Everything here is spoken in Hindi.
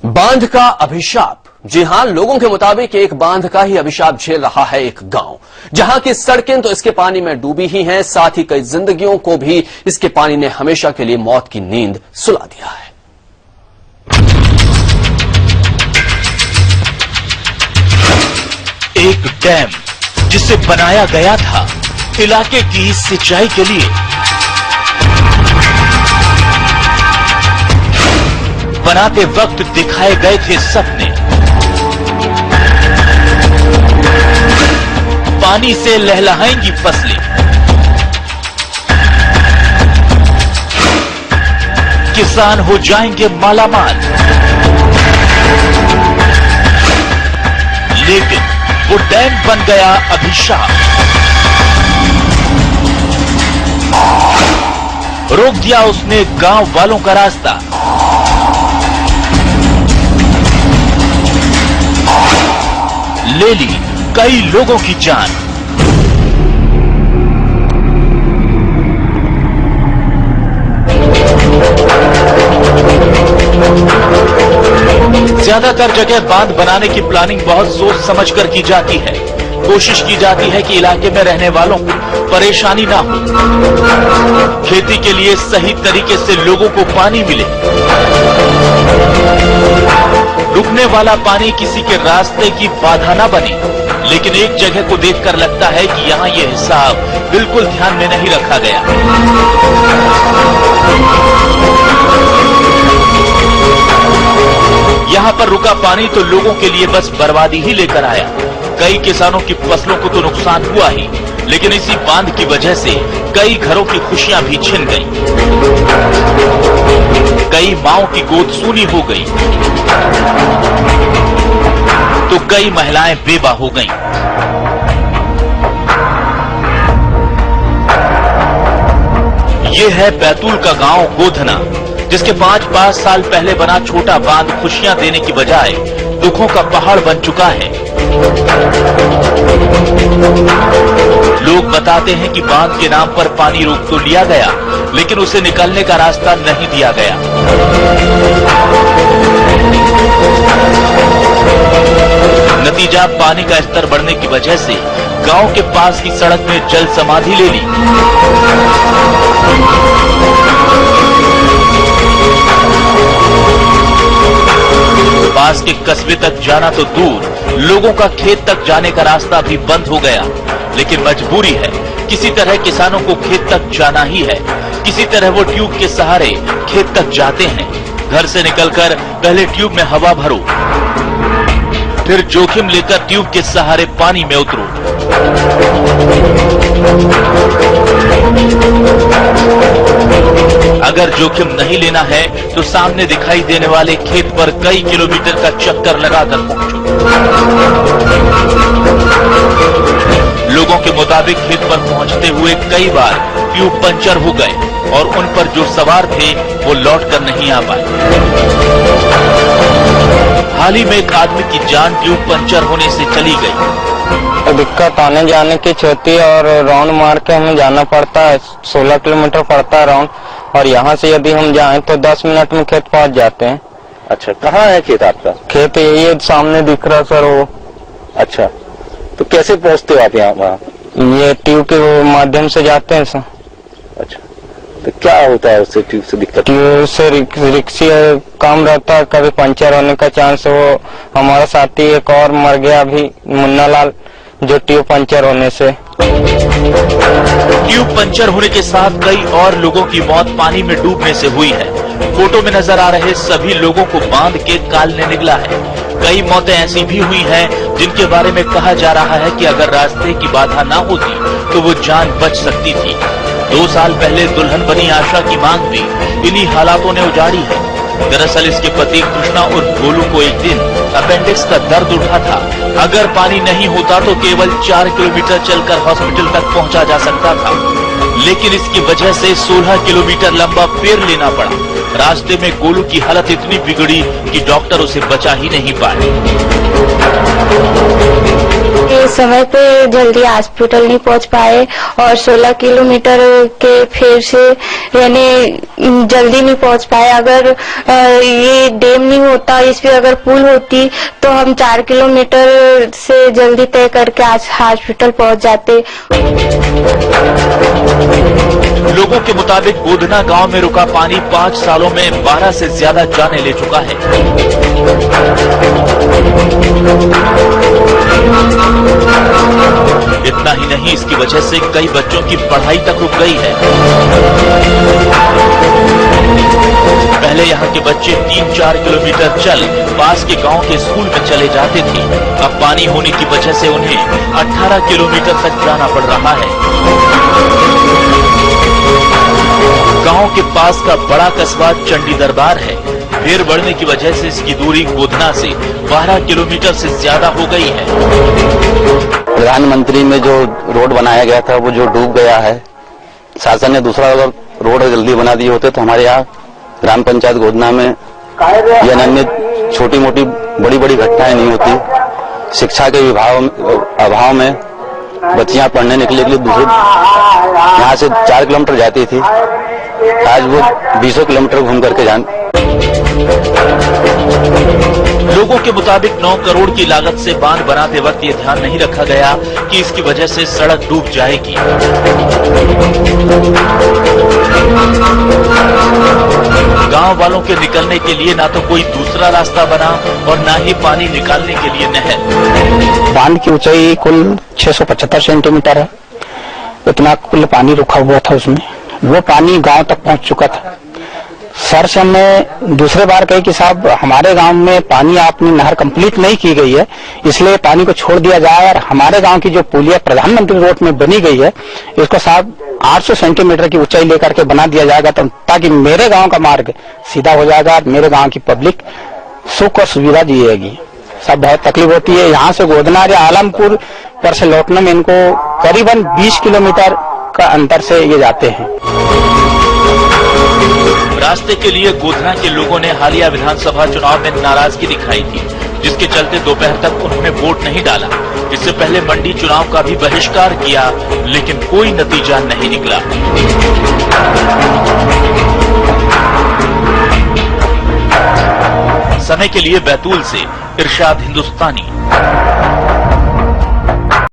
बांध का अभिशाप। जी हां, लोगों के मुताबिक एक बांध का ही अभिशाप झेल रहा है एक गांव, जहां की सड़कें तो इसके पानी में डूबी ही हैं, साथ ही कई जिंदगियों को भी इसके पानी ने हमेशा के लिए मौत की नींद सुला दिया है। एक डैम जिसे बनाया गया था इलाके की सिंचाई के लिए, बनाते वक्त दिखाए गए थे सपने, पानी से लहलहाएंगी फसलें, किसान हो जाएंगे मालामाल। लेकिन वो डैम बन गया अभिशाप। रोक दिया उसने गांव वालों का रास्ता, ले ली कई लोगों की जान। ज्यादातर जगह बांध बनाने की प्लानिंग बहुत सोच समझकर की जाती है। कोशिश की जाती है कि इलाके में रहने वालों को परेशानी ना हो, खेती के लिए सही तरीके से लोगों को पानी मिले, रुकने वाला पानी किसी के रास्ते की बाधा ना बने। लेकिन एक जगह को देखकर लगता है कि यहाँ ये हिसाब बिल्कुल ध्यान में नहीं रखा गया। यहाँ पर रुका पानी तो लोगों के लिए बस बर्बादी ही लेकर आया। कई किसानों की फसलों को तो नुकसान हुआ ही, लेकिन इसी बांध की वजह से कई घरों की खुशियां भी छिन गई, कई मांओं की गोद सूनी हो गई, तो कई महिलाएं बेवा हो गईं। ये है बैतूल का गांव गोधना, जिसके 5 साल पहले बना छोटा बांध खुशियां देने की बजाय दुखों का पहाड़ बन चुका है। लोग बताते हैं कि बांध के नाम पर पानी रोक तो लिया गया, लेकिन उसे निकलने का रास्ता नहीं दिया गया। नतीजा, पानी का स्तर बढ़ने की वजह से गांव के पास की सड़क में जल समाधि ले ली। पास के कस्बे तक जाना तो दूर, लोगों का खेत तक जाने का रास्ता भी बंद हो गया। लेकिन मजबूरी है, किसी तरह किसानों को खेत तक जाना ही है। किसी तरह वो ट्यूब के सहारे खेत तक जाते हैं। घर से निकलकर पहले ट्यूब में हवा भरो, फिर जोखिम लेकर ट्यूब के सहारे पानी में उतरो। अगर जोखिम नहीं लेना है तो सामने दिखाई देने वाले खेत पर कई किलोमीटर का चक्कर लगाकर पहुंचो। लोगों के मुताबिक खेत पर पहुंचते हुए कई बार ट्यूब पंचर हो गए और उन पर जो सवार थे वो लौटकर नहीं आ पाए। हाल ही में एक आदमी की जान ट्यूब पंचर होने से चली गई। दिक्कत आने जाने की होती है और राउंड मार के हमें जाना पड़ता है। 16 किलोमीटर पड़ता है राउंड, और यहाँ से यदि हम जाएं तो 10 मिनट में खेत पहुँच जाते हैं। अच्छा, कहाँ है खेत आपका? खेत यही है, सामने दिख रहा सर वो। अच्छा, तो कैसे पहुँचते हो आप यहाँ वहाँ? ये ट्यूब के माध्यम से जाते हैं सर। अच्छा, तो क्या होता है उससे, ट्यूब से दिक्कत? ट्यूब से रिक्सी काम रहता है, कभी पंचर होने का चांस। वो हमारा साथी एक और मर गया अभी, मुन्ना लाल, जो ट्यूब पंचर होने से। ट्यूब पंचर होने के साथ कई और लोगों की मौत पानी में डूबने से हुई है। फोटो में नजर आ रहे सभी लोगों को बांध के काल ने निगला है। कई मौतें ऐसी भी हुई हैं जिनके बारे में कहा जा रहा है कि अगर रास्ते की बाधा ना होती तो वो जान बच सकती थी। 2 साल पहले दुल्हन बनी आशा की मांग भी इन्हीं हालातों ने उजाड़ी है। दरअसल इसके पति कृष्णा और गोलू को एक दिन अपेंडिक्स का दर्द उठा था। अगर पानी नहीं होता तो केवल 4 किलोमीटर चलकर हॉस्पिटल तक पहुंचा जा सकता था, लेकिन इसकी वजह से 16 किलोमीटर लंबा पेड़ लेना पड़ा। रास्ते में गोलू की हालत इतनी बिगड़ी कि डॉक्टर उसे बचा ही नहीं पाए। समय पे जल्दी हॉस्पिटल नहीं पहुंच पाए और 16 किलोमीटर के फेर से यानी जल्दी नहीं पहुंच पाए। अगर ये डैम नहीं होता, इस पे अगर पुल होती तो हम 4 किलोमीटर से जल्दी तय करके आज हॉस्पिटल पहुंच जाते। लोगों के मुताबिक गोधना गांव में रुका पानी 5 सालों में 12 से ज्यादा जाने ले चुका है। इतना ही नहीं, इसकी वजह से कई बच्चों की पढ़ाई तक रुक गई है। पहले यहाँ के बच्चे 3-4 किलोमीटर चल पास के गांव के स्कूल में चले जाते थे। अब पानी होने की वजह से उन्हें 18 किलोमीटर तक जाना पड़ रहा है। गांव के पास का बड़ा कस्बा चंडी दरबार है। पेड़ बढ़ने की वजह से इसकी दूरी गोधना से 12 किलोमीटर से ज्यादा हो गई है। प्रधानमंत्री में जो रोड बनाया गया था वो जो डूब गया है। शासन ने दूसरा अगर रोड जल्दी बना दिए होते तो हमारे यहाँ ग्राम पंचायत गोधना में ये अन्य छोटी मोटी बड़ी बड़ी घटनाएं नहीं होती। शिक्षा के अभाव में बच्चियां पढ़ने निकलने के लिए दूसरे यहाँ से 4 किलोमीटर जाती थी, आज वो 20 किलोमीटर घूम करके जान। लोगों के मुताबिक 9 करोड़ की लागत से बांध बनाते वक्त ये ध्यान नहीं रखा गया कि इसकी वजह से सड़क डूब जाएगी। गांव वालों के निकलने के लिए ना तो कोई दूसरा रास्ता बना और ना ही पानी निकालने के लिए नहर। बांध की ऊंचाई कुल 675 सेंटीमीटर है। इतना कुल पानी रुका हुआ था उसमें, वो पानी गांव तक पहुंच चुका था। सर से हमने दूसरे बार कही कि साहब हमारे गांव में पानी आपने नहर कंप्लीट नहीं की गई है, इसलिए पानी को छोड़ दिया जाए और हमारे गांव की जो पुलिया प्रधानमंत्री रोड में बनी गई है इसको साहब 800 सेंटीमीटर की ऊंचाई लेकर के बना दिया जाएगा, तो ताकि मेरे गांव का मार्ग सीधा हो जाएगा और मेरे गांव की पब्लिक सुख और सुविधा जिएगी। सब बहुत तकलीफ होती है। यहाँ से गोधना या आलमपुर पर से लौटने में इनको करीबन 20 किलोमीटर का अंतर से ये जाते हैं। रास्ते के लिए गोधना के लोगों ने हालिया विधानसभा चुनाव में नाराजगी दिखाई थी, जिसके चलते दोपहर तक उन्होंने वोट नहीं डाला। इससे पहले मंडी चुनाव का भी बहिष्कार किया, लेकिन कोई नतीजा नहीं निकला। समय के लिए बैतूल से इरशाद हिंदुस्तानी।